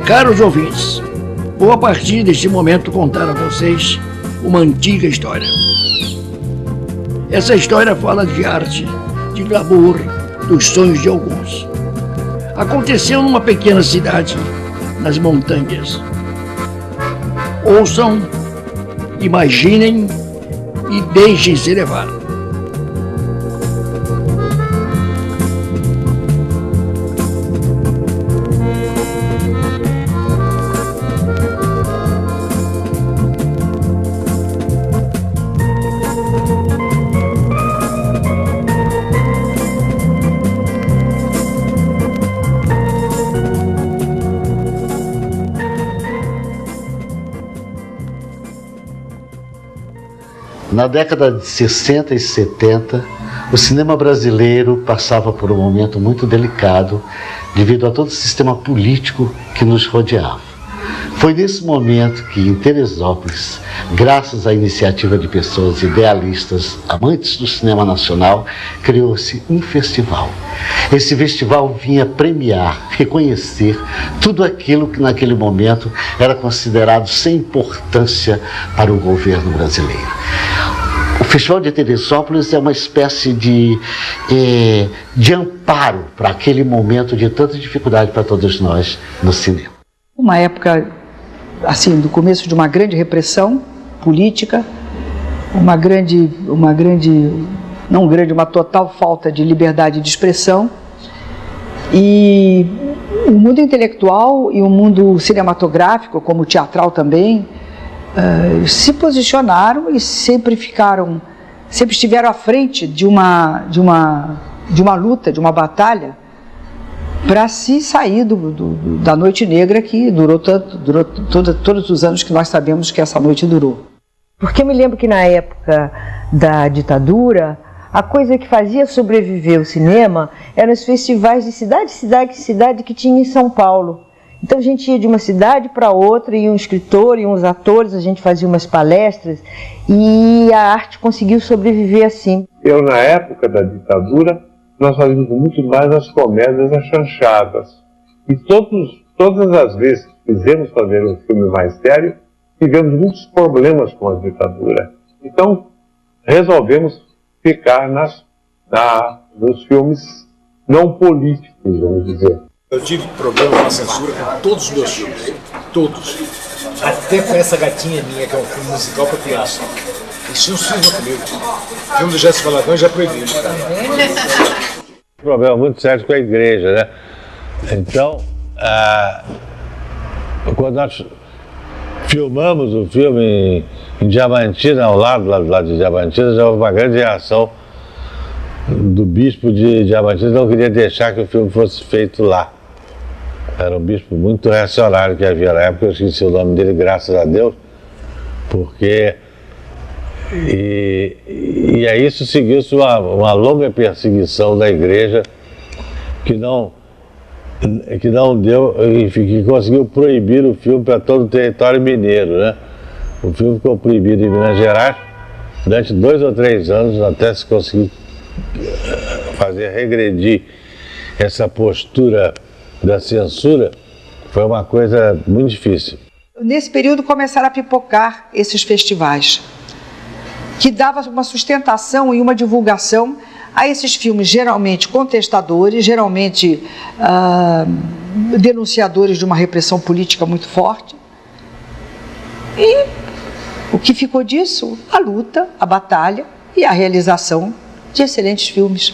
Caros ouvintes, vou a partir deste momento contar a vocês uma antiga história. Essa história fala de arte, de glamour, dos sonhos de alguns. Aconteceu numa pequena cidade, nas montanhas. Ouçam, imaginem e deixem-se levar. Na década de 60 e 70, o cinema brasileiro passava por um momento muito delicado devido a todo o sistema político que nos rodeava. Foi nesse momento que, em Teresópolis, graças à iniciativa de pessoas idealistas, amantes do cinema nacional, criou-se um festival. Esse festival vinha premiar, reconhecer tudo aquilo que naquele momento era considerado sem importância para o governo brasileiro. O Festival de Teresópolis é uma espécie de amparo para aquele momento de tanta dificuldade para todos nós no cinema. Uma época, assim, do começo de uma grande repressão política, uma total falta de liberdade de expressão, e o mundo intelectual e o mundo cinematográfico, como o teatral também, se posicionaram e sempre estiveram à frente de uma luta, de uma batalha para se sair da noite negra que durou todos os anos que nós sabemos que essa noite durou. Porque eu me lembro que na época da ditadura, a coisa que fazia sobreviver o cinema eram os festivais de cidade que tinha em São Paulo. Então a gente ia de uma cidade para outra, ia um escritor, iam uns atores, a gente fazia umas palestras e a arte conseguiu sobreviver assim. Eu, na época da ditadura, nós fazíamos muito mais as comédias achanchadas. E todas as vezes que quisemos fazer um filme mais sério, tivemos muitos problemas com a ditadura. Então, resolvemos ficar nos filmes não políticos, vamos dizer. Eu tive problema com a censura com todos os meus filmes. Todos. Até com essa gatinha minha, que é um filme musical para criança. Eles tinham cisma comigo. O filme do Jéssica Valadão já proibiu. Um problema muito sério com a igreja, né? Então, quando nós filmamos o filme em Diamantina, ao lado de Diamantina, já houve uma grande reação do bispo de Diamantina, não queria deixar que o filme fosse feito lá. Era um bispo muito reacionário que havia na época, eu esqueci o nome dele, graças a Deus, porque... E a isso seguiu-se uma longa perseguição da igreja que não deu, enfim, que conseguiu proibir o filme para todo o território mineiro, né? O filme ficou proibido em Minas Gerais durante 2 ou 3 anos, até se conseguir fazer regredir essa postura da censura. Foi uma coisa muito difícil. Nesse período começaram a pipocar esses festivais, que dava uma sustentação e uma divulgação a esses filmes geralmente contestadores, geralmente denunciadores de uma repressão política muito forte. E o que ficou disso? A luta, a batalha e a realização de excelentes filmes.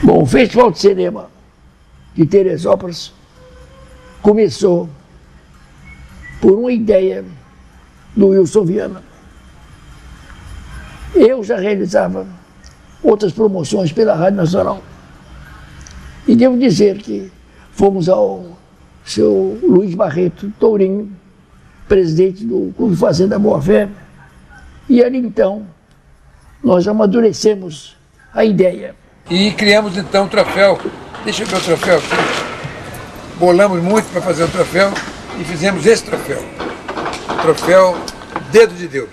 O Festival de Cinema de Teresópolis começou por uma ideia do Wilson Viana. Eu já realizava outras promoções pela Rádio Nacional. E devo dizer que fomos ao seu Luiz Barreto Tourinho, presidente do Clube Fazenda Boa Fé, e ali então nós amadurecemos a ideia. E criamos então o troféu. Deixa eu ver o troféu aqui. Bolamos muito para fazer o troféu e fizemos esse troféu. O troféu Dedo de Deus.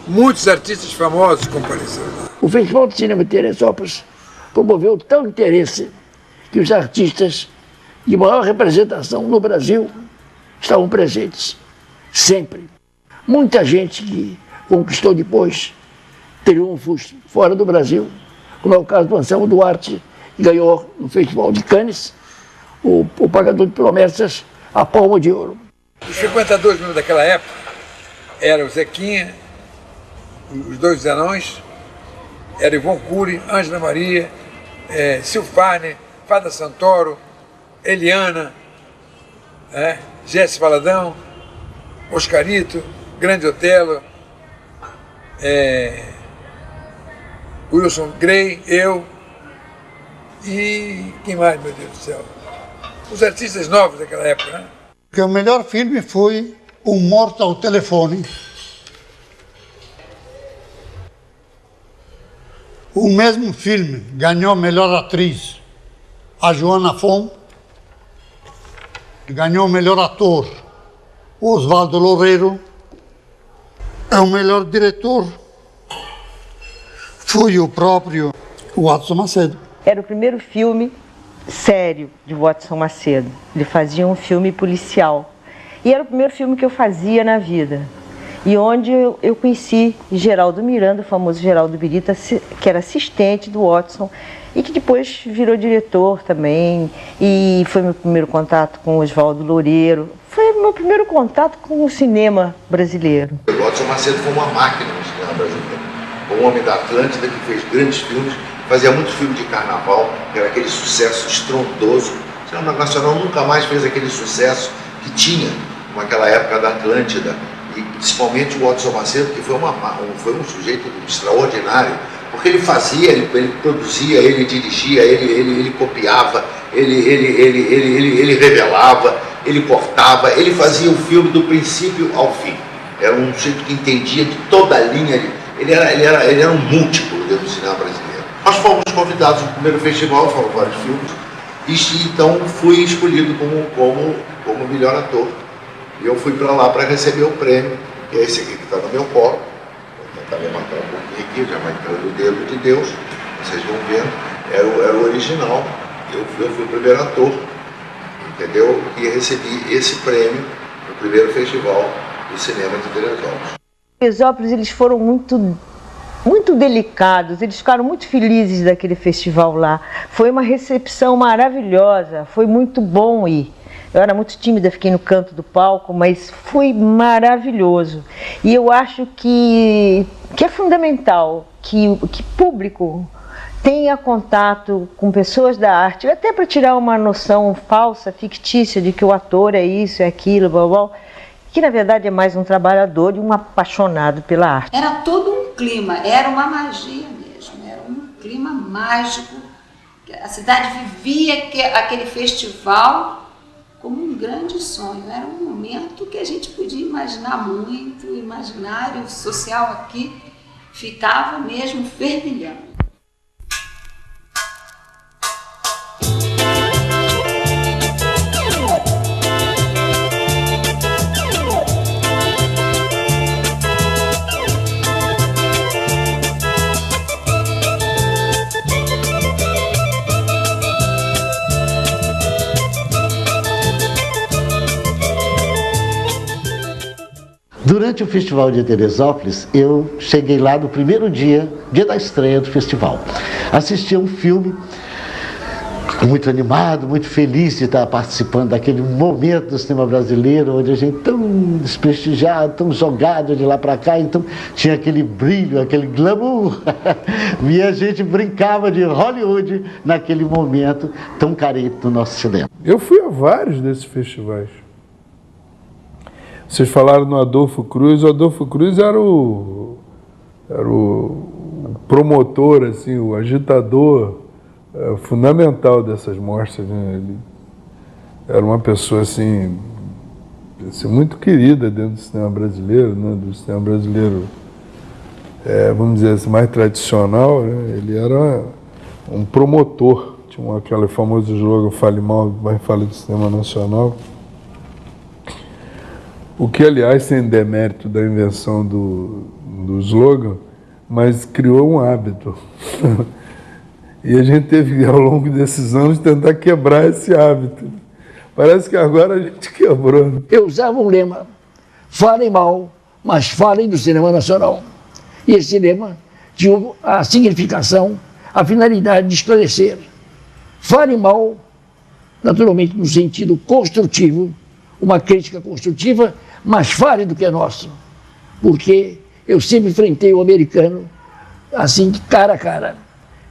Muitos artistas famosos compareceram. O Festival de Cinema de Teresópolis promoveu tal interesse que os artistas de maior representação no Brasil estavam presentes, sempre. Muita gente que conquistou depois triunfos fora do Brasil, como é o caso do Anselmo Duarte, que ganhou no Festival de Cannes o Pagador de Promessas, a Palma de Ouro. Os frequentadores daquela época eram o Zequinha, os dois Zenões, era Ivon Cury, Ângela Maria, Silfane, Fada Santoro, Eliana, Jéssica Valadão, Oscarito, Grande Otelo, Wilson Grey, eu e quem mais, meu Deus do céu? Os artistas novos daquela época, né? Porque o melhor filme foi Um Morto ao Telefone. O mesmo filme ganhou melhor atriz a Joana Fon, ganhou melhor ator o Osvaldo Loureiro, é o melhor diretor foi o próprio Watson Macedo. Era o primeiro filme sério de Watson Macedo. Ele fazia um filme policial. E era o primeiro filme que eu fazia na vida. E onde eu conheci Geraldo Miranda, o famoso Geraldo Birita, que era assistente do Watson e que depois virou diretor também. E foi meu primeiro contato com Osvaldo Loureiro. Foi meu primeiro contato com o cinema brasileiro. O Watson Macedo foi uma máquina no cinema brasileiro. Um homem da Atlântida que fez grandes filmes, fazia muitos filmes de carnaval, era aquele sucesso estrondoso. O cinema nacional nunca mais fez aquele sucesso que tinha naquela época da Atlântida. E principalmente o Watson Macedo, que foi um sujeito extraordinário, porque ele fazia, ele produzia, ele dirigia, ele copiava, ele revelava, ele cortava, ele fazia o filme do princípio ao fim. Era um sujeito que entendia de toda a linha, ele era um múltiplo dentro do cinema brasileiro. Nós fomos convidados no primeiro festival, foram vários filmes, e então fui escolhido como melhor ator. E eu fui para lá para receber o prêmio, que é esse aqui que está no meu colo. Vou tentar levantar um pouquinho aqui, já vai entrando o Dedo de Deus, vocês vão vendo, era o original. Eu fui o primeiro ator, entendeu? E recebi esse prêmio no primeiro festival do cinema de Teresópolis. Teresópolis, eles foram muito delicados, eles ficaram muito felizes daquele festival lá. Foi uma recepção maravilhosa, foi muito bom ir. Eu era muito tímida, fiquei no canto do palco, mas foi maravilhoso. E eu acho que é fundamental que público tenha contato com pessoas da arte, até para tirar uma noção falsa, fictícia, de que o ator é isso, é aquilo, blá, blá, que na verdade é mais um trabalhador e um apaixonado pela arte. Era todo um clima, era uma magia mesmo, era um clima mágico. A cidade vivia aquele festival como um grande sonho. Era um momento que a gente podia imaginar muito, o imaginário social aqui ficava mesmo fervilhando. Durante o Festival de Teresópolis, eu cheguei lá no primeiro dia da estreia do festival. Assisti a um filme muito animado, muito feliz de estar participando daquele momento do cinema brasileiro, onde a gente tão desprestigiado, tão jogado de lá para cá, então tinha aquele brilho, aquele glamour, e a gente brincava de Hollywood naquele momento tão carente do nosso cinema. Eu fui a vários desses festivais. Vocês falaram no Adolfo Cruz. O Adolfo Cruz era o promotor, assim, o agitador fundamental dessas mostras, né? Ele era uma pessoa assim muito querida dentro do cinema brasileiro, né? Do cinema brasileiro, vamos dizer assim, mais tradicional, né? Ele era um promotor, tinha aquele famoso slogan, fale mal, mas fale do cinema nacional. O que, aliás, tem demérito da invenção do slogan, mas criou um hábito. E a gente teve, ao longo desses anos, tentar quebrar esse hábito. Parece que agora a gente quebrou. Né? Eu usava um lema: falem mal, mas falem do cinema nacional. E esse lema tinha a significação, a finalidade de esclarecer. Falem mal, naturalmente no sentido construtivo, uma crítica construtiva, mas fale do que é nosso. Porque eu sempre enfrentei o americano assim, cara a cara.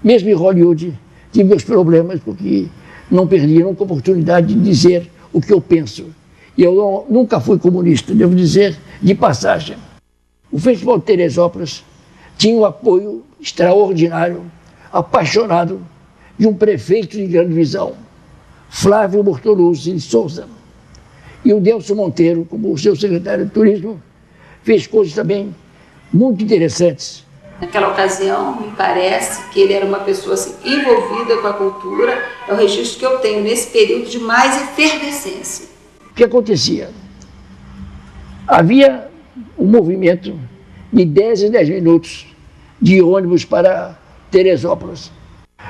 Mesmo em Hollywood, tive meus problemas, porque não perdia nunca a oportunidade de dizer o que eu penso. E eu nunca fui comunista, devo dizer, de passagem. O Festival de Teresópolis tinha um apoio extraordinário, apaixonado, de um prefeito de grande visão, Flávio Bortolucci de Souza. E o Delcio Monteiro, como o seu secretário de Turismo, fez coisas também muito interessantes. Naquela ocasião, me parece que ele era uma pessoa assim, envolvida com a cultura. É o registro que eu tenho nesse período de mais efervescência. O que acontecia? Havia um movimento de 10 em 10 minutos de ônibus para Teresópolis.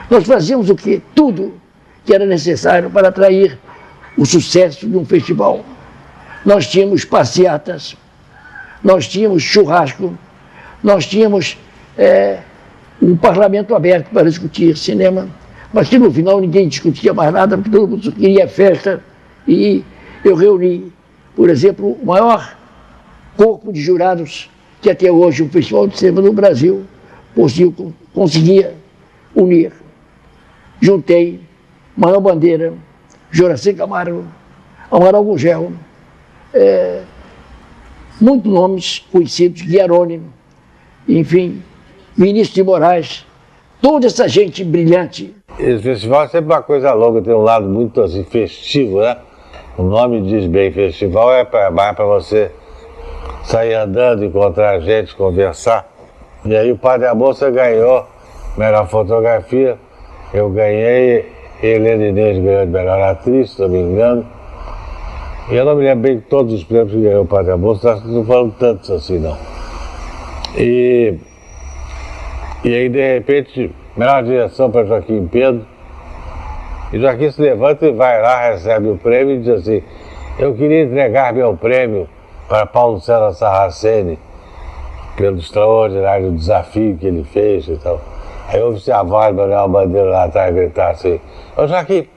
Nós fazíamos o quê? Tudo que era necessário para atrair o sucesso de um festival. Nós tínhamos passeatas, nós tínhamos churrasco, nós tínhamos um parlamento aberto para discutir cinema, mas que no final ninguém discutia mais nada, porque todo mundo queria festa. E eu reuni, por exemplo, o maior corpo de jurados que até hoje o Festival de Cinema no Brasil conseguia unir. Juntei Manuel Bandeira, Joraci Camargo, Amaral Gugel, muitos nomes conhecidos, Guiarone, enfim, Vinícius de Moraes, toda essa gente brilhante. Esse festival é sempre uma coisa longa, tem um lado muito assim, festivo, né? O nome diz bem, festival é mais para você sair andando, encontrar gente, conversar. E aí o Padre Amoça ganhou melhor fotografia, eu ganhei, Helena Inês ganhou de melhor atriz, se não me engano. E eu não me lembro bem de todos os prêmios que ganhou o Padre Amoça, não estou falando tantos assim não. E aí, de repente, melhor direção para Joaquim Pedro. E Joaquim se levanta e vai lá, recebe o prêmio e diz assim: eu queria entregar meu prêmio para Paulo César Sarraceni, pelo extraordinário desafio que ele fez e tal. Aí ouve-se a voz de Manuel Bandeira lá atrás gritar assim: ô Joaquim,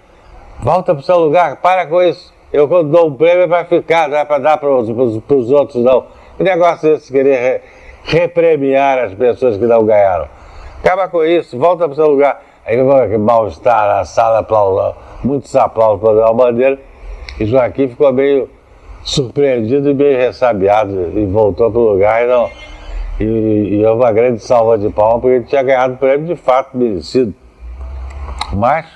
volta para o seu lugar, para com isso. Eu quando dou um prêmio é para ficar, não é para dar para os outros não. Que negócio é esse, querer repremiar as pessoas que não ganharam? Acaba com isso, volta para o seu lugar. Aí que mal-estar na sala, muitos aplausos para Manuel Bandeira. E Joaquim ficou meio surpreendido e meio ressabiado e voltou para o lugar e houve uma grande salva de palmas porque ele tinha ganhado o prêmio de fato merecido. Mas,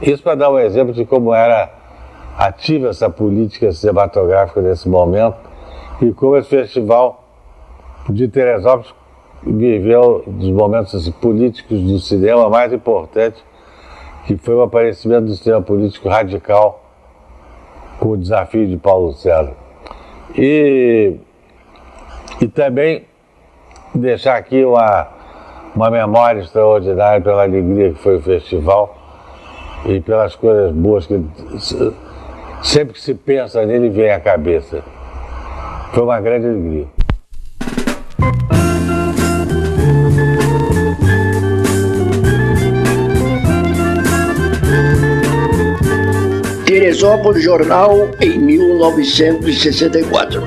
isso para dar um exemplo de como era ativa essa política cinematográfica nesse momento e como esse festival de Teresópolis viveu dos momentos assim, políticos do cinema mais importante, que foi o aparecimento do cinema político radical com o desafio de Paulo César. E também deixar aqui uma memória extraordinária pela alegria que foi o festival e pelas coisas boas que sempre que se pensa nele vem à cabeça. Foi uma grande alegria. Teresópolis Jornal em 1964.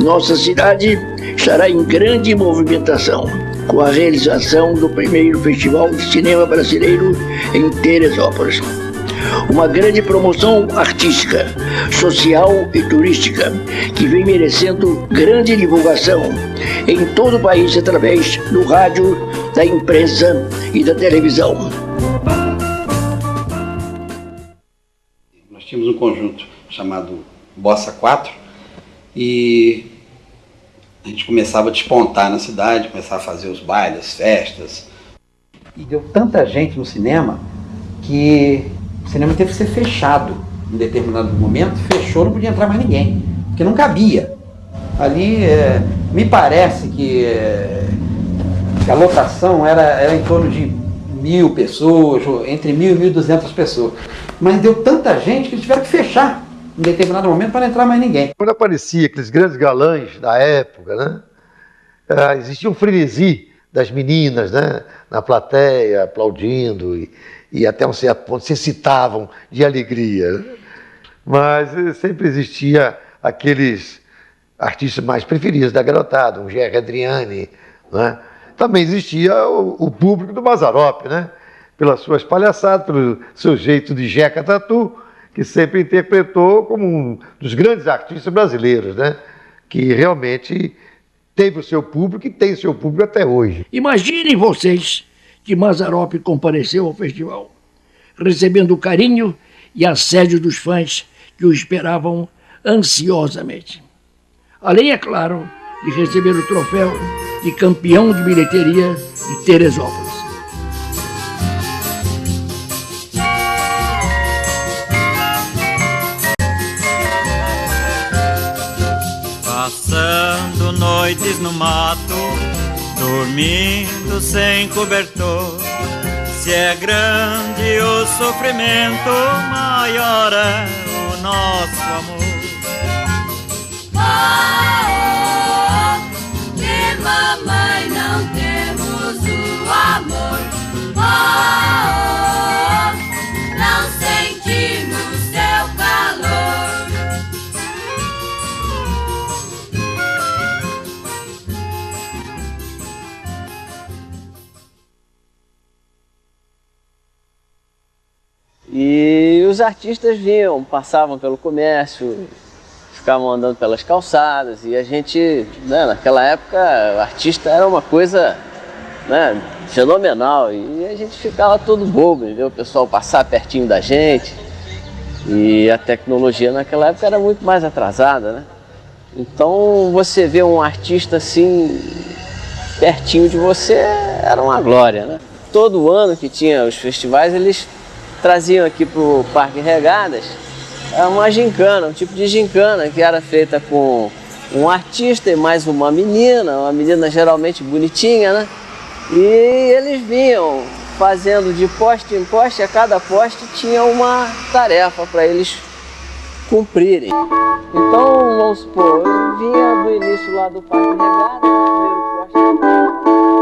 Nossa cidade estará em grande movimentação com a realização do primeiro Festival de Cinema Brasileiro em Teresópolis. Uma grande promoção artística, social e turística que vem merecendo grande divulgação em todo o país através do rádio, da imprensa e da televisão. Nós tínhamos um conjunto chamado Bossa 4 e a gente começava a despontar na cidade, começava a fazer os bailes, as festas. E deu tanta gente no cinema que o cinema teve que ser fechado. Em determinado momento, fechou, não podia entrar mais ninguém, porque não cabia. Ali, me parece que a lotação era em torno de 1.000 pessoas, entre 1.000 e 1.200 pessoas. Mas deu tanta gente que eles tiveram que fechar em determinado momento para não entrar mais ninguém. Quando aparecia aqueles grandes galãs da época, né, existia um frenesi das meninas, né, na plateia, aplaudindo e até um certo ponto se excitavam de alegria. Né? Mas sempre existia aqueles artistas mais preferidos da garotada, um Gerry Adriani, né? Também existia o público do Mazzaropi, né? Pelas suas palhaçadas, pelo seu jeito de Jeca Tatu, que sempre interpretou como um dos grandes artistas brasileiros, né? Que realmente teve o seu público e tem o seu público até hoje. Imaginem vocês que Mazzaropi compareceu ao festival, recebendo o carinho e assédio dos fãs que o esperavam ansiosamente. Além, é claro, de receber o troféu de campeão de bilheteria de Teresópolis. Passando noites no mato, dormindo sem cobertor. Se é grande o sofrimento, maior é o nosso amor. De mamãe não temos o amor. Não sentimos seu calor. E os artistas vinham, passavam pelo comércio, ficavam andando pelas calçadas e a gente, né, naquela época, o artista era uma coisa, né, fenomenal e a gente ficava todo bobo, entendeu? O pessoal passar pertinho da gente e a tecnologia naquela época era muito mais atrasada, né? Então você vê um artista assim, pertinho de você, era uma glória, né? Todo ano que tinha os festivais, eles traziam aqui para o Parque Regadas uma gincana, um tipo de gincana que era feita com um artista e mais uma menina geralmente bonitinha, né? E eles vinham fazendo de poste em poste, a cada poste tinha uma tarefa para eles cumprirem. Então, vamos supor, eu vinha do início lá do Parque Regadas, o primeiro poste.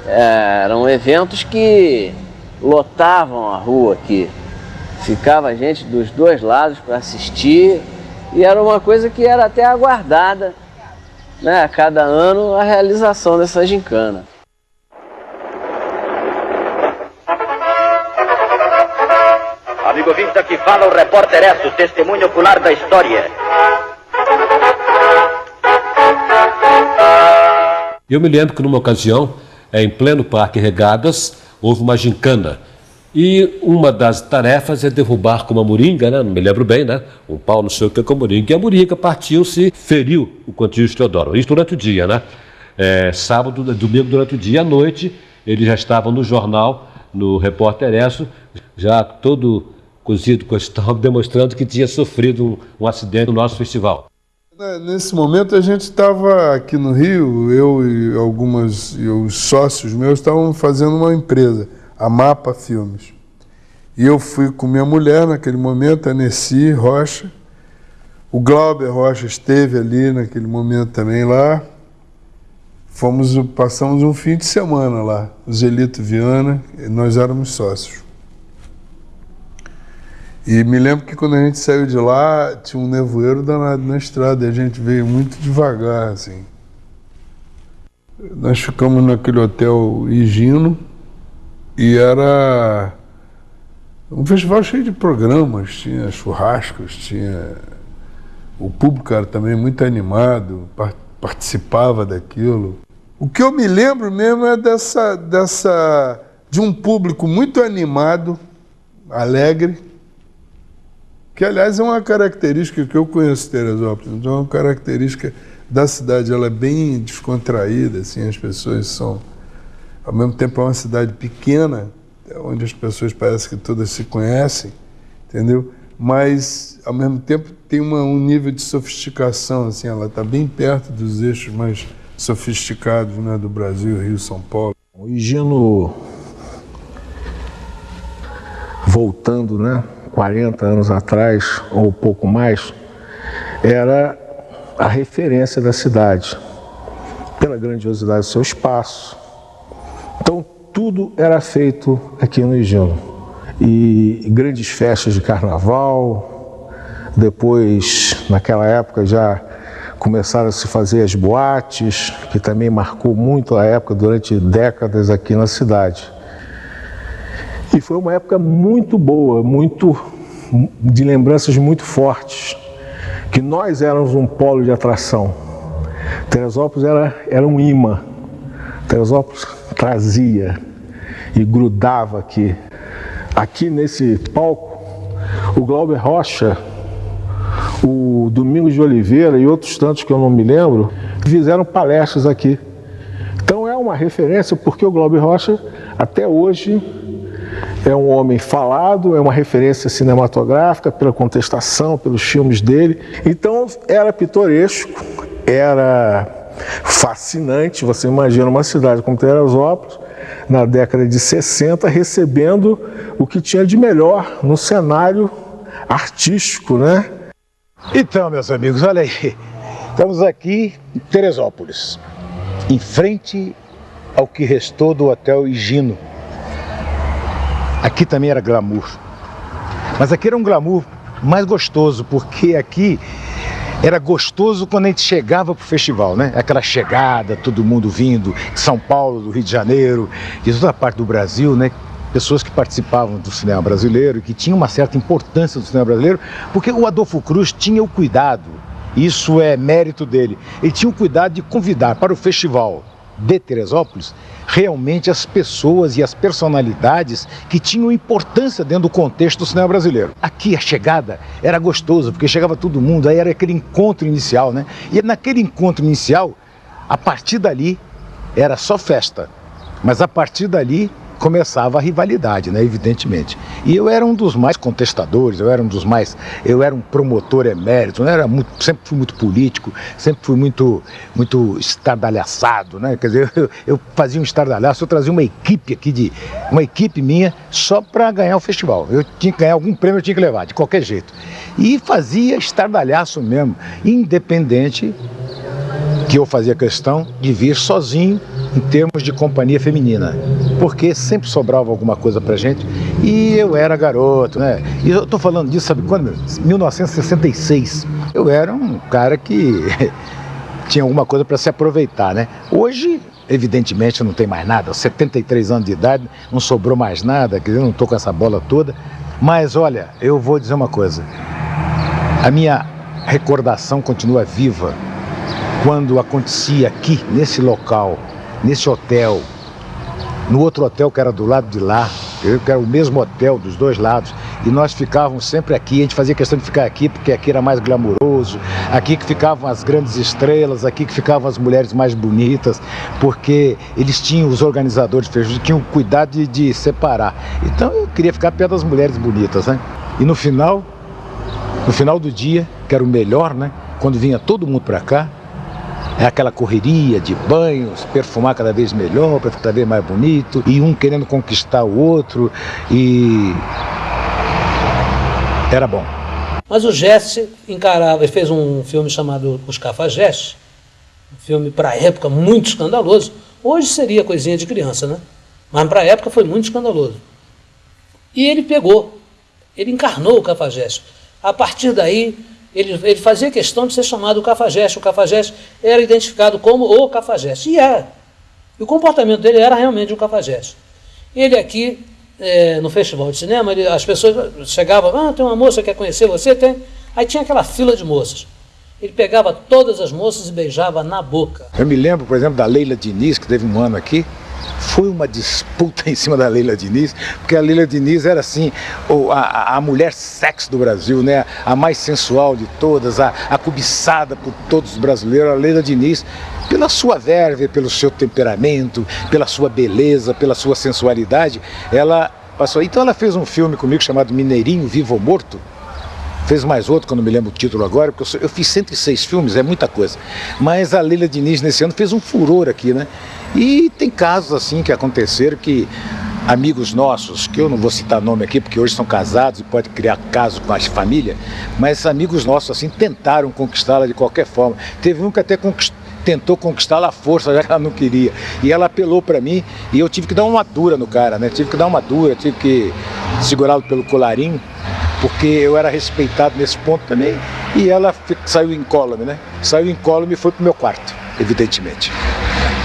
Eram eventos que lotavam a rua aqui, ficava gente dos dois lados para assistir e era uma coisa que era até aguardada, né, a cada ano a realização dessa gincana. Amigo ouvinte, aqui fala o repórter Esso, testemunho ocular da história. Eu me lembro que numa ocasião, em pleno Parque Regadas, houve uma gincana. E uma das tarefas é derrubar com uma moringa, né? Não me lembro bem, né? Um pau, não sei o que, com a moringa. E a moringa partiu-se, feriu o Contígio Teodoro. Isso durante o dia, né? Sábado, domingo, durante o dia. À noite, eles já estavam no jornal, no Repórter Esso, já todo cozido com a estampa, demonstrando que tinha sofrido um acidente no nosso festival. Nesse momento a gente estava aqui no Rio, eu e os sócios meus estavam fazendo uma empresa, a Mapa Filmes. E eu fui com minha mulher naquele momento, a Nessi Rocha, O Glauber Rocha esteve ali naquele momento também lá. Passamos um fim de semana lá, o Zelito Viana, e nós éramos sócios. E me lembro que quando a gente saiu de lá, tinha um nevoeiro danado na estrada, e a gente veio muito devagar, assim. Nós ficamos naquele hotel Higino, e era um festival cheio de programas, tinha churrascos, o público era também muito animado, participava daquilo. O que eu me lembro mesmo é de um público muito animado, alegre, que aliás é uma característica que eu conheço Teresópolis, então é uma característica da cidade, ela é bem descontraída, assim, as pessoas são, ao mesmo tempo é uma cidade pequena, onde as pessoas parecem que todas se conhecem, entendeu? Mas, ao mesmo tempo, tem um nível de sofisticação, assim, ela está bem perto dos eixos mais sofisticados, né, do Brasil, Rio, São Paulo. O Higino, voltando, né, 40 anos atrás, ou pouco mais, era a referência da cidade, pela grandiosidade do seu espaço. Então, tudo era feito aqui no Higino. E grandes festas de carnaval, depois, naquela época, já começaram a se fazer as boates, que também marcou muito a época, durante décadas aqui na cidade. E foi uma época muito boa, de lembranças muito fortes, que nós éramos um polo de atração. Teresópolis era um imã. Teresópolis trazia e grudava aqui. Aqui nesse palco, o Glauber Rocha, o Domingos de Oliveira e outros tantos que eu não me lembro, fizeram palestras aqui. Então é uma referência, porque o Glauber Rocha, até hoje, é um homem falado, é uma referência cinematográfica pela contestação, pelos filmes dele. Então era pitoresco, era fascinante. Você imagina uma cidade como Teresópolis, na década de 60, recebendo o que tinha de melhor no cenário artístico, né? Então, meus amigos, olha aí, estamos aqui em Teresópolis, em frente ao que restou do Hotel Higino. Aqui também era glamour, mas aqui era um glamour mais gostoso, porque aqui era gostoso quando a gente chegava para o festival, né? Aquela chegada, todo mundo vindo de São Paulo, do Rio de Janeiro, de toda a parte do Brasil, né? Pessoas que participavam do cinema brasileiro e que tinham uma certa importância do cinema brasileiro, porque o Adolfo Cruz tinha o cuidado, isso é mérito dele, ele tinha o cuidado de convidar para o festival de Teresópolis realmente as pessoas e as personalidades que tinham importância dentro do contexto do cinema brasileiro. Aqui a chegada era gostosa, porque chegava todo mundo, aí era aquele encontro inicial, né? E naquele encontro inicial, a partir dali, era só festa, mas a partir dali começava a rivalidade, né, evidentemente. E eu era um dos mais contestadores, eu era um promotor emérito, né, sempre fui muito político, sempre fui muito estardalhaçado, né, quer dizer, eu fazia um estardalhaço, eu trazia uma equipe minha só para ganhar o festival. Eu tinha que ganhar algum prêmio, eu tinha que levar, de qualquer jeito. E fazia estardalhaço mesmo, independente que eu fazia questão de vir sozinho em termos de companhia feminina, porque sempre sobrava alguma coisa pra gente e eu era garoto, né? E eu tô falando disso, sabe quando? 1966. Eu era um cara que tinha alguma coisa para se aproveitar, né? Hoje, evidentemente, não tem mais nada, 73 anos de idade, não sobrou mais nada, quer dizer, eu não tô com essa bola toda, mas olha, eu vou dizer uma coisa, a minha recordação continua viva quando acontecia aqui, nesse local, nesse hotel, no outro hotel que era do lado de lá, que era o mesmo hotel dos dois lados, e nós ficávamos sempre aqui, a gente fazia questão de ficar aqui porque aqui era mais glamuroso, aqui que ficavam as grandes estrelas, aqui que ficavam as mulheres mais bonitas, porque eles tinham, os organizadores tinham cuidado de separar. Então eu queria ficar perto das mulheres bonitas, né? E no final do dia, que era o melhor, né? Quando vinha todo mundo para cá, é aquela correria de banhos, perfumar cada vez melhor, para ficar cada vez mais bonito, e um querendo conquistar o outro, e era bom. Mas o Jesse encarava, ele fez um filme chamado Os Cafajestes, um filme para a época muito escandaloso. Hoje seria coisinha de criança, né? Mas para a época foi muito escandaloso. E ele ele encarnou o Cafajeste. A partir daí, ele fazia questão de ser chamado Cafajeste. O Cafajeste era identificado como o Cafajeste. E era. E o comportamento dele era realmente um Cafajeste. Ele aqui, no Festival de Cinema, as pessoas chegavam, tem uma moça que quer conhecer você? Tem. Aí tinha aquela fila de moças. Ele pegava todas as moças e beijava na boca. Eu me lembro, por exemplo, da Leila Diniz, que teve um ano aqui. Foi uma disputa em cima da Leila Diniz, porque a Leila Diniz era assim, a mulher sexo do Brasil, né? A mais sensual de todas, a cobiçada por todos os brasileiros. A Leila Diniz, pela sua verve, pelo seu temperamento, pela sua beleza, pela sua sensualidade, ela passou. Então ela fez um filme comigo chamado Mineirinho, Vivo ou Morto. Fez mais outro, que eu não me lembro o título agora, porque eu fiz 106 filmes, é muita coisa. Mas a Leila Diniz, nesse ano, fez um furor aqui, né? E tem casos assim que aconteceram que amigos nossos, que eu não vou citar nome aqui, porque hoje são casados e pode criar caso com a família, mas amigos nossos, assim, tentaram conquistá-la de qualquer forma. Teve um que até tentou conquistá-la à força, já que ela não queria. E ela apelou para mim e eu tive que dar uma dura no cara, né? Tive que segurá-lo pelo colarinho, porque eu era respeitado nesse ponto também, e ela saiu incólume, né? Saiu incólume e foi pro meu quarto, evidentemente.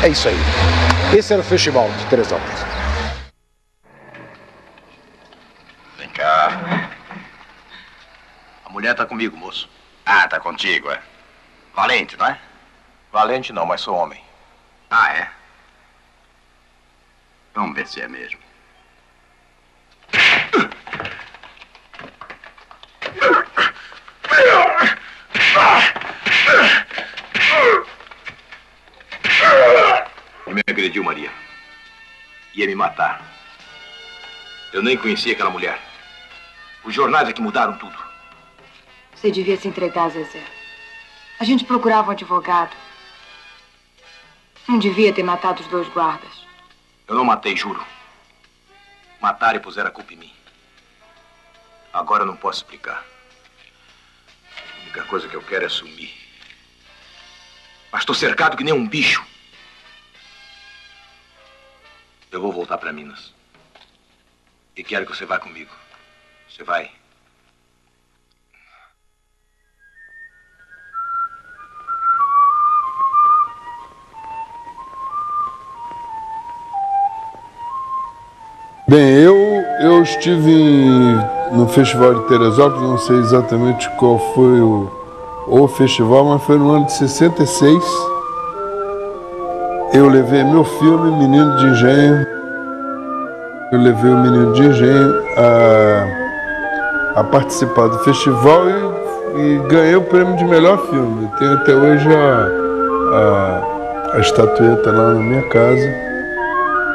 É isso aí. Esse era o Festival de Teresópolis. Vem cá. A mulher tá comigo, moço. Ah, tá contigo, é? Valente, não é? Valente não, mas sou homem. Ah, é? Vamos ver se é mesmo. Ele me agrediu, Maria. Ia me matar. Eu nem conhecia aquela mulher. Os jornais é que mudaram tudo. Você devia se entregar, Zezé. A gente procurava um advogado. Não devia ter matado os 2 guardas. Eu não matei, juro. Mataram e puseram a culpa em mim. Agora eu não posso explicar. A única coisa que eu quero é sumir. Mas estou cercado que nem um bicho. Eu vou voltar para Minas. E quero que você vá comigo. Você vai? Bem, eu estive no Festival de Teresópolis, não sei exatamente qual foi o festival, mas foi no ano de 66. Eu levei meu filme, Menino de Engenho. Eu levei o Menino de Engenho a participar do festival e ganhei o prêmio de melhor filme. Eu tenho até hoje a estatueta lá na minha casa.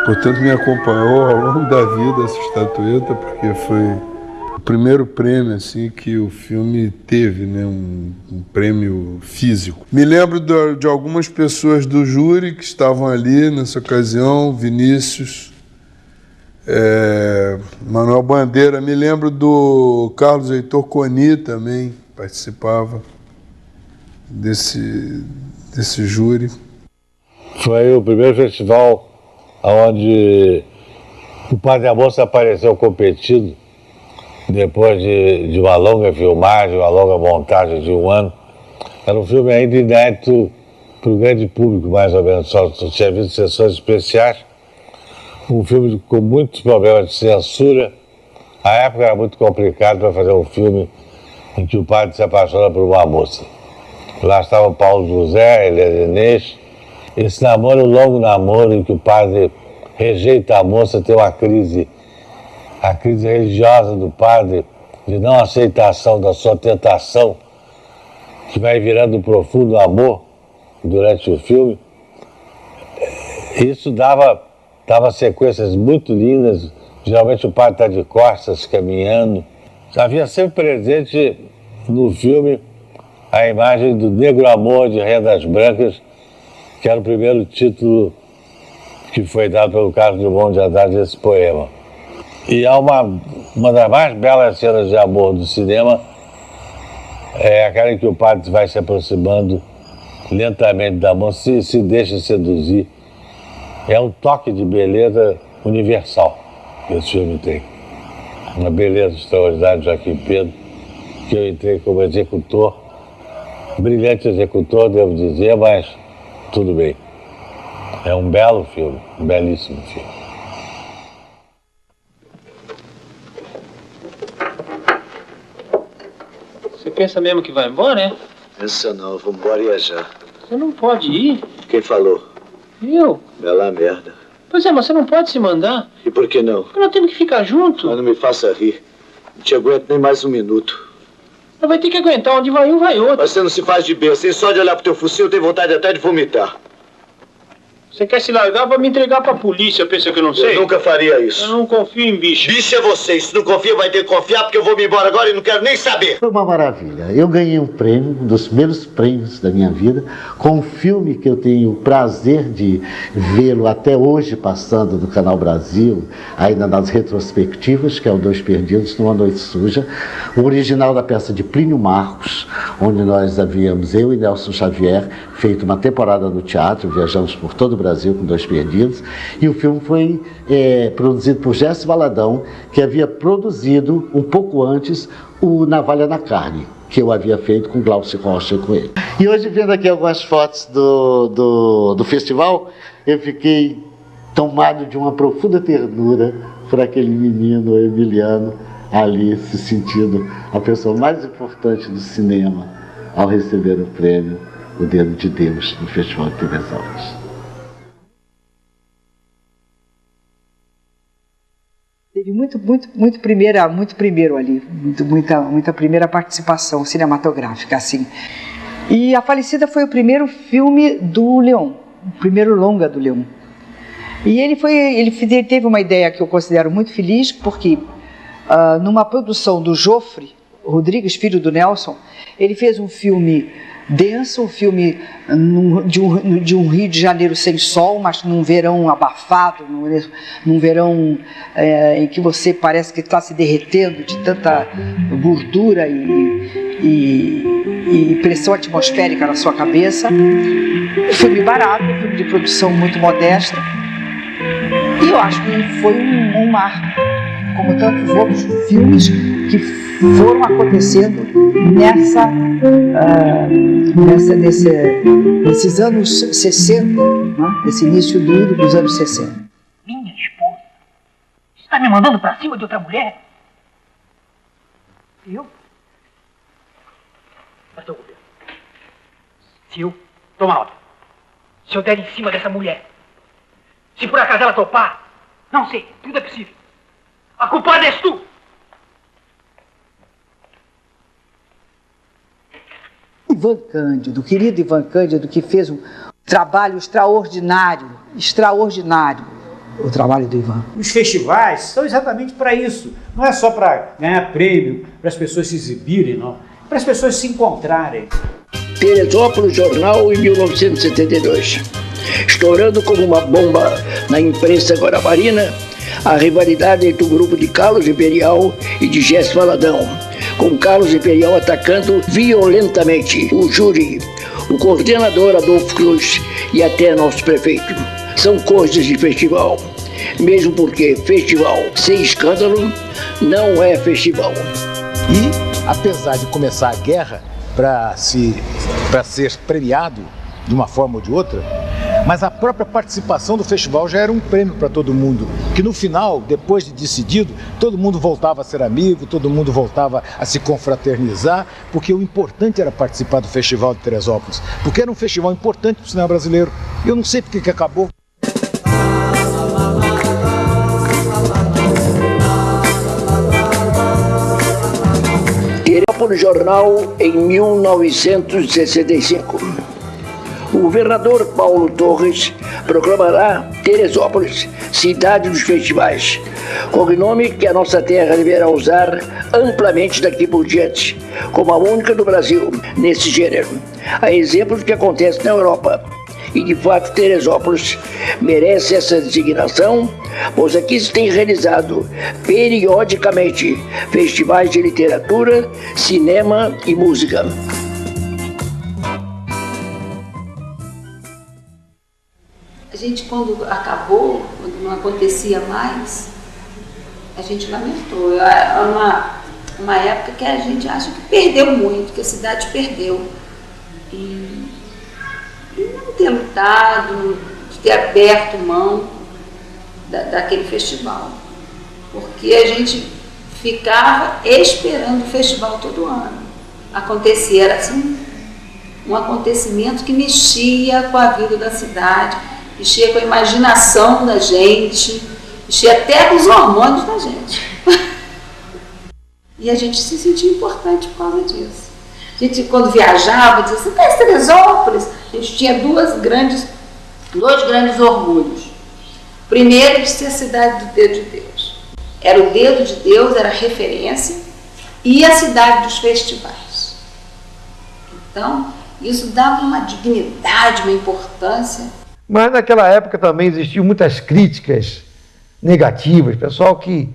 Portanto, me acompanhou ao longo da vida essa estatueta, porque foi o primeiro prêmio assim, que o filme teve, né? Um prêmio físico. Me lembro de algumas pessoas do júri que estavam ali nessa ocasião, Vinícius, Manuel Bandeira. Me lembro do Carlos Heitor Coni também, participava desse júri. Foi o primeiro festival onde o Padre Amor apareceu competindo depois de uma longa filmagem, uma longa montagem de um ano. Era um filme ainda inédito para o grande público, mais ou menos, só tinha visto sessões especiais. Um filme com muitos problemas de censura. A época era muito complicado para fazer um filme em que o padre se apaixona por uma moça. Lá estava o Paulo José, Helena Inês. Esse namoro, um longo namoro, em que o padre rejeita a moça, tem uma crise, a crise religiosa do padre, de não aceitação da sua tentação, que vai virando um profundo amor durante o filme. Isso dava sequências muito lindas. Geralmente o padre está de costas, caminhando. Havia sempre presente no filme a imagem do Negro Amor de Rendas Brancas, que era o primeiro título que foi dado pelo Carlos Drummond de Andrade desse poema. E há uma das mais belas cenas de amor do cinema É aquela em que o padre vai se aproximando lentamente da moça, se deixa seduzir. É um toque de beleza universal que esse filme tem. Uma beleza extraordinária de Joaquim Pedro, que eu entrei como executor, brilhante executor, devo dizer, mas tudo bem. É um belo filme, um belíssimo filme. Você pensa mesmo que vai embora, é? Pensa não, vou embora e é já. Você não pode ir. Quem falou? Eu? Bela merda. Pois é, mas você não pode se mandar. E por que não? Porque nós temos que ficar junto. Mas não me faça rir. Não te aguento nem mais um minuto. Mas vai ter que aguentar, onde vai um, vai outro. Mas você não se faz de besta. Só de olhar pro teu focinho eu tenho vontade até de vomitar. Você quer se largar pra me entregar pra polícia, pensa que eu não sei? Eu nunca faria isso. Eu não confio em bicho. Bicho é você. Se não confia, vai ter que confiar, porque eu vou me embora agora e não quero nem saber. Foi uma maravilha. Eu ganhei um prêmio, um dos primeiros prêmios da minha vida, com um filme que eu tenho o prazer de vê-lo até hoje passando no Canal Brasil, ainda nas retrospectivas, que é o Dois Perdidos numa Noite Suja. O original da peça de Plínio Marcos, onde nós havíamos, eu e Nelson Xavier, feito uma temporada no teatro, viajamos por todo o Brasil com Dois Perdidos, e o filme foi produzido por Jesse Valadão, que havia produzido um pouco antes o Navalha na Carne, que eu havia feito com Glaucio Rocha e com ele. E hoje, vendo aqui algumas fotos do festival, eu fiquei tomado de uma profunda ternura por aquele menino Emiliano ali se sentindo a pessoa mais importante do cinema ao receber o prêmio O Dedo de Deus no Festival de Teresópolis. Teve muito primeiro ali, muita primeira participação cinematográfica, assim. E A Falecida foi o primeiro filme do Leon, o primeiro longa do Leon. E ele teve uma ideia que eu considero muito feliz, porque numa produção do Jofre Rodrigues, filho do Nelson, ele fez um filme denso, um filme de um Rio de Janeiro sem sol, mas num verão abafado, num verão em que você parece que está se derretendo de tanta gordura e pressão atmosférica na sua cabeça. Um filme barato, um filme de produção muito modesta, e eu acho que foi um marco, como tantos outros filmes que foram acontecendo nesses anos 60, né? Nesse início dos anos 60. Minha esposa está me mandando para cima de outra mulher? Eu? Mas, seu governo, se eu tomar nota, se eu der em cima dessa mulher, se por acaso ela topar, não sei, tudo é possível. A culpada és tu! Ivan Cândido, o querido Ivan Cândido, que fez um trabalho extraordinário, o trabalho do Ivan. Os festivais são exatamente para isso. Não é só para ganhar prêmio, para as pessoas se exibirem, não. Para as pessoas se encontrarem. Teresópolis Jornal, em 1972. Estourando como uma bomba na imprensa guarabarina, a rivalidade entre o grupo de Carlos Imperial e de Jesse Valadão, com Carlos Imperial atacando violentamente o júri, o coordenador Adolfo Cruz e até nosso prefeito. São coisas de festival, mesmo porque festival sem escândalo não é festival. E, apesar de começar a guerra para ser premiado de uma forma ou de outra, mas a própria participação do festival já era um prêmio para todo mundo, que no final, depois de decidido, todo mundo voltava a ser amigo, todo mundo voltava a se confraternizar, porque o importante era participar do Festival de Teresópolis, porque era um festival importante para o cinema brasileiro. Eu não sei porque que acabou. Teresópolis Jornal, em 1965. O governador Paulo Torres proclamará Teresópolis cidade dos festivais, cognome que a nossa terra deverá usar amplamente daqui por diante, como a única do Brasil nesse gênero, a exemplo do que acontece na Europa, E, de fato, Teresópolis merece essa designação, pois aqui se tem realizado periodicamente festivais de literatura, cinema e música. A gente, quando acabou, quando não acontecia mais, a gente lamentou. Era uma época que a gente acha que perdeu muito, que a cidade perdeu. E não ter lutado, de ter aberto mão daquele festival. Porque a gente ficava esperando o festival todo ano. Acontecia, era assim, um acontecimento que mexia com a vida da cidade, mexia com a imaginação da gente, mexia até com os hormônios da gente. E a gente se sentia importante por causa disso. A gente, quando viajava, dizia, você está em Teresópolis? A gente tinha dois grandes orgulhos. Primeiro, de ser a cidade do dedo de Deus. Era o dedo de Deus, era a referência, e a cidade dos festivais. Então, isso dava uma dignidade, uma importância. Mas naquela época também existiam muitas críticas negativas, pessoal que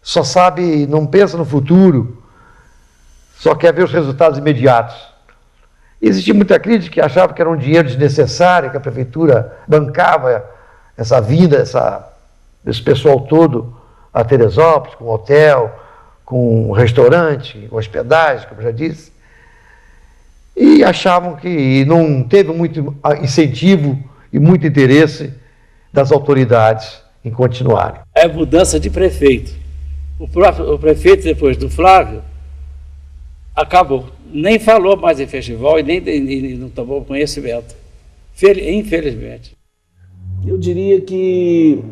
só sabe, não pensa no futuro, só quer ver os resultados imediatos. Existia muita crítica que achava que era um dinheiro desnecessário, que a prefeitura bancava essa vinda, esse pessoal todo a Teresópolis, com hotel, com restaurante, com hospedagem, como já disse. E achavam que não teve muito incentivo e muito interesse das autoridades em continuarem. É mudança de prefeito. O prefeito, depois do Flávio, acabou. Nem falou mais em festival e nem não tomou conhecimento. Infelizmente. Eu diria que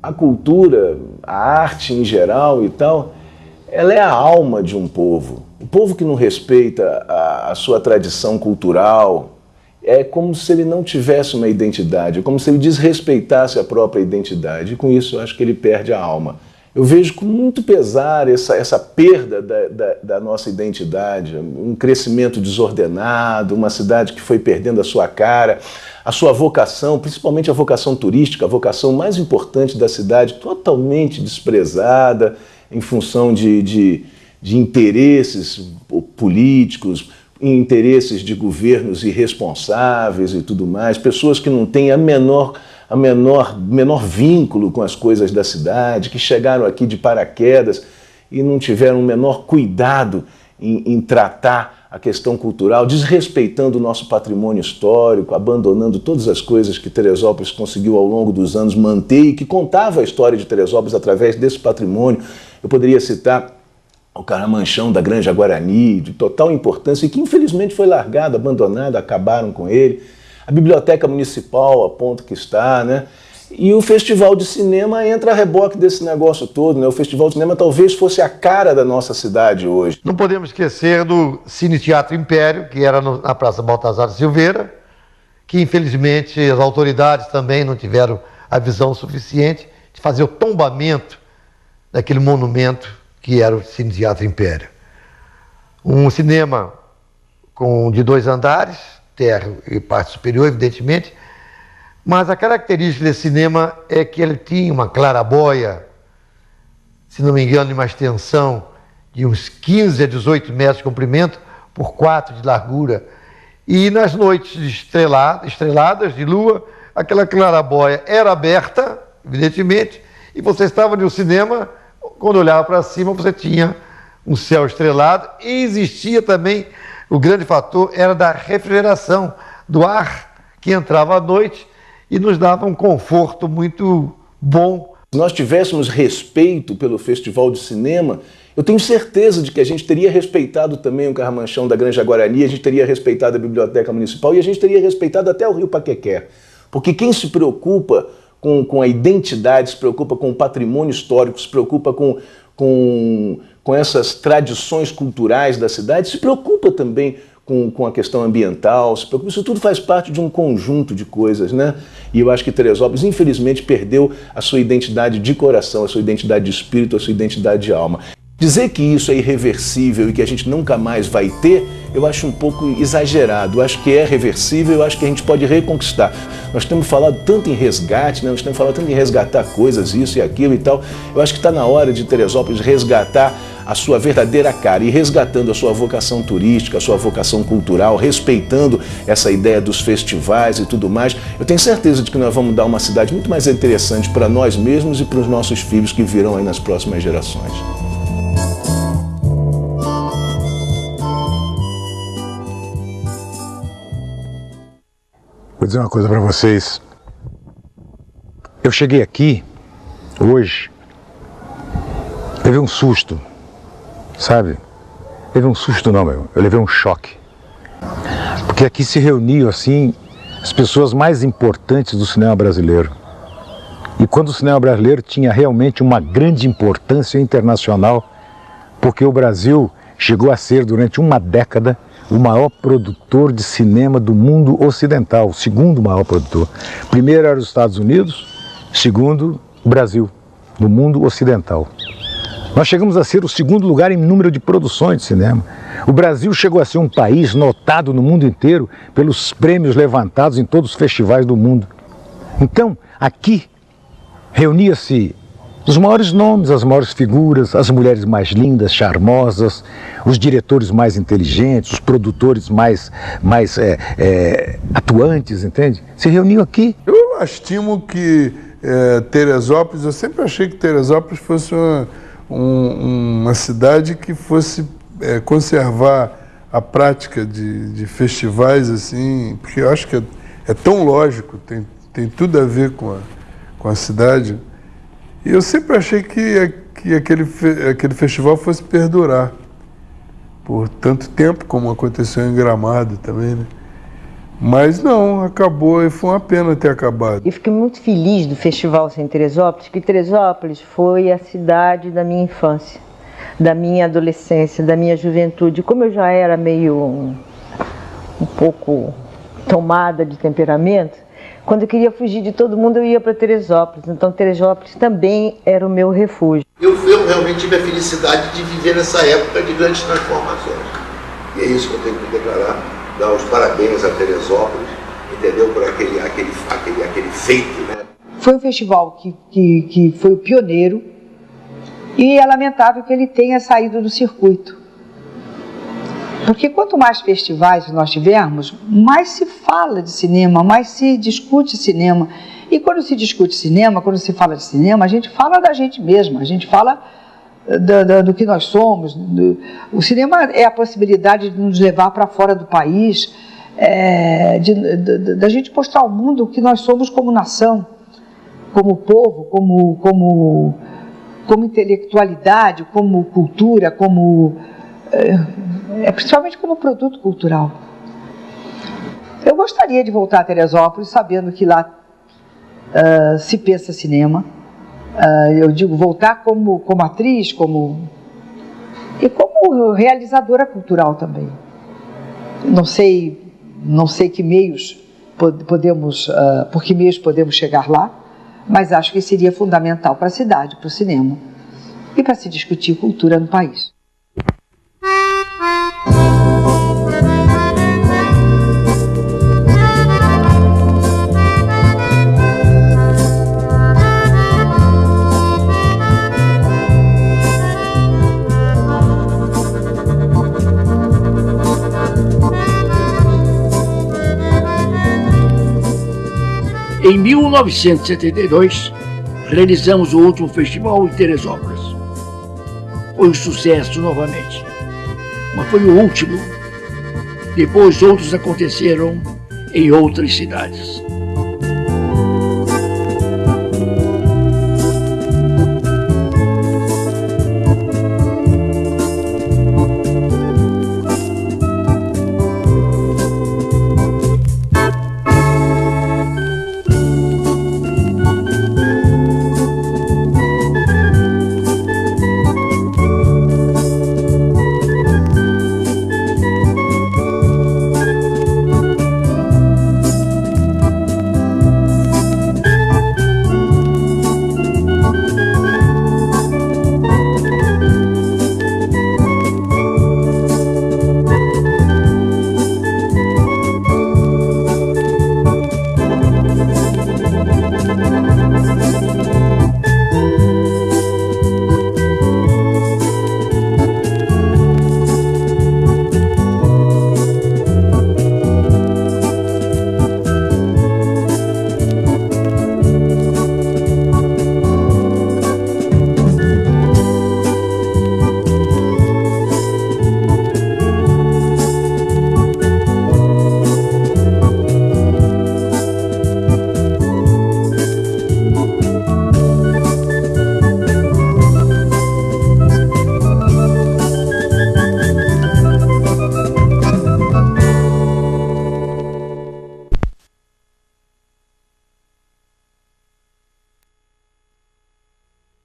a cultura, a arte em geral e tal, ela é a alma de um povo. O povo que não respeita a sua tradição cultural é como se ele não tivesse uma identidade, é como se ele desrespeitasse a própria identidade. E com isso eu acho que ele perde a alma. Eu vejo com muito pesar essa perda da nossa identidade, um crescimento desordenado, uma cidade que foi perdendo a sua cara, a sua vocação, principalmente a vocação turística, a vocação mais importante da cidade, totalmente desprezada em função de interesses políticos, interesses de governos irresponsáveis e tudo mais, pessoas que não têm a menor vínculo com as coisas da cidade, que chegaram aqui de paraquedas e não tiveram o menor cuidado em tratar a questão cultural, desrespeitando o nosso patrimônio histórico, abandonando todas as coisas que Teresópolis conseguiu ao longo dos anos manter e que contava a história de Teresópolis através desse patrimônio. Eu poderia citar o Caramanchão da Granja Guarani, de total importância, e que infelizmente foi largado, abandonado, acabaram com ele. A Biblioteca Municipal, a ponto que está, né? E o Festival de Cinema entra a reboque desse negócio todo, né? O Festival de Cinema talvez fosse a cara da nossa cidade hoje. Não podemos esquecer do Cine Teatro Império, que era na Praça Baltazar Silveira, que infelizmente as autoridades também não tiveram a visão suficiente de fazer o tombamento daquele monumento que era o Cine Teatro Império. Um cinema de 2 andares, térreo e parte superior, evidentemente, mas a característica desse cinema é que ele tinha uma claraboia, se não me engano, de uma extensão de uns 15 a 18 metros de comprimento por 4 de largura. E nas noites estreladas de lua, aquela claraboia era aberta, evidentemente, e você estava no cinema, quando olhava para cima, você tinha um céu estrelado, e existia também, o grande fator era da refrigeração do ar que entrava à noite e nos dava um conforto muito bom. Se nós tivéssemos respeito pelo Festival de Cinema, eu tenho certeza de que a gente teria respeitado também o Caramanchão da Granja Guarani, a gente teria respeitado a Biblioteca Municipal e a gente teria respeitado até o Rio Paquequé. Porque quem se preocupa com a identidade, se preocupa com o patrimônio histórico, se preocupa com essas tradições culturais da cidade, se preocupa também com a questão ambiental, se preocupa. Isso tudo faz parte de um conjunto de coisas, né? E eu acho que Teresópolis, infelizmente, perdeu a sua identidade de coração, a sua identidade de espírito, a sua identidade de alma. Dizer que isso é irreversível e que a gente nunca mais vai ter, eu acho um pouco exagerado. Eu acho que é reversível, eu acho que a gente pode reconquistar. Nós temos falado tanto em resgate, né? Nós temos falado tanto em resgatar coisas, isso e aquilo e tal. Eu acho que está na hora de Teresópolis resgatar a sua verdadeira cara e resgatando a sua vocação turística, a sua vocação cultural, respeitando essa ideia dos festivais e tudo mais. Eu tenho certeza de que nós vamos dar uma cidade muito mais interessante para nós mesmos e para os nossos filhos que virão aí nas próximas gerações. Vou dizer uma coisa para vocês. Eu cheguei aqui hoje, levei um susto, sabe? Levei um susto não, meu. Eu levei um choque. Porque aqui se reuniam, assim, as pessoas mais importantes do cinema brasileiro. E quando o cinema brasileiro tinha realmente uma grande importância internacional, porque o Brasil chegou a ser, durante uma década, o maior produtor de cinema do mundo ocidental, o segundo maior produtor. Primeiro era os Estados Unidos, segundo o Brasil, no mundo ocidental. Nós chegamos a ser o segundo lugar em número de produções de cinema. O Brasil chegou a ser um país notado no mundo inteiro pelos prêmios levantados em todos os festivais do mundo. Então, aqui reunia-se os maiores nomes, as maiores figuras, as mulheres mais lindas, charmosas, os diretores mais inteligentes, os produtores mais atuantes, entende? Se reuniam aqui. Eu estimo que Teresópolis, eu sempre achei que Teresópolis fosse uma cidade que fosse conservar a prática de festivais, assim, porque eu acho que é tão lógico, tem tudo a ver com a cidade. E eu sempre achei que aquele festival fosse perdurar por tanto tempo, como aconteceu em Gramado também, né? Mas não, acabou e foi uma pena ter acabado. Eu fiquei muito feliz do Festival Sem Teresópolis, porque Teresópolis foi a cidade da minha infância, da minha adolescência, da minha juventude. Como eu já era meio um pouco tomada de temperamento, quando eu queria fugir de todo mundo, eu ia para Teresópolis. Então, Teresópolis também era o meu refúgio. Eu realmente tive a felicidade de viver nessa época de grandes transformações. E é isso que eu tenho que declarar, dar os parabéns a Teresópolis, entendeu? Por aquele feito, né? Foi um festival que foi o pioneiro e é lamentável que ele tenha saído do circuito. Porque quanto mais festivais nós tivermos, mais se fala de cinema, mais se discute cinema. E quando se discute cinema, quando se fala de cinema, a gente fala da gente mesma, a gente fala do que nós somos. O cinema é a possibilidade de nos levar para fora do país, da gente mostrar ao mundo o que nós somos como nação, como povo, como intelectualidade, como cultura, principalmente como produto cultural. Eu gostaria de voltar a Teresópolis sabendo que lá se pensa cinema. Eu digo voltar como atriz, e como realizadora cultural também. Não sei que meios por que meios podemos chegar lá, mas acho que seria fundamental para a cidade, para o cinema e para se discutir cultura no país. Em 1972, realizamos o último festival em Teresópolis. Foi um sucesso novamente, mas foi o último. Depois outros aconteceram em outras cidades.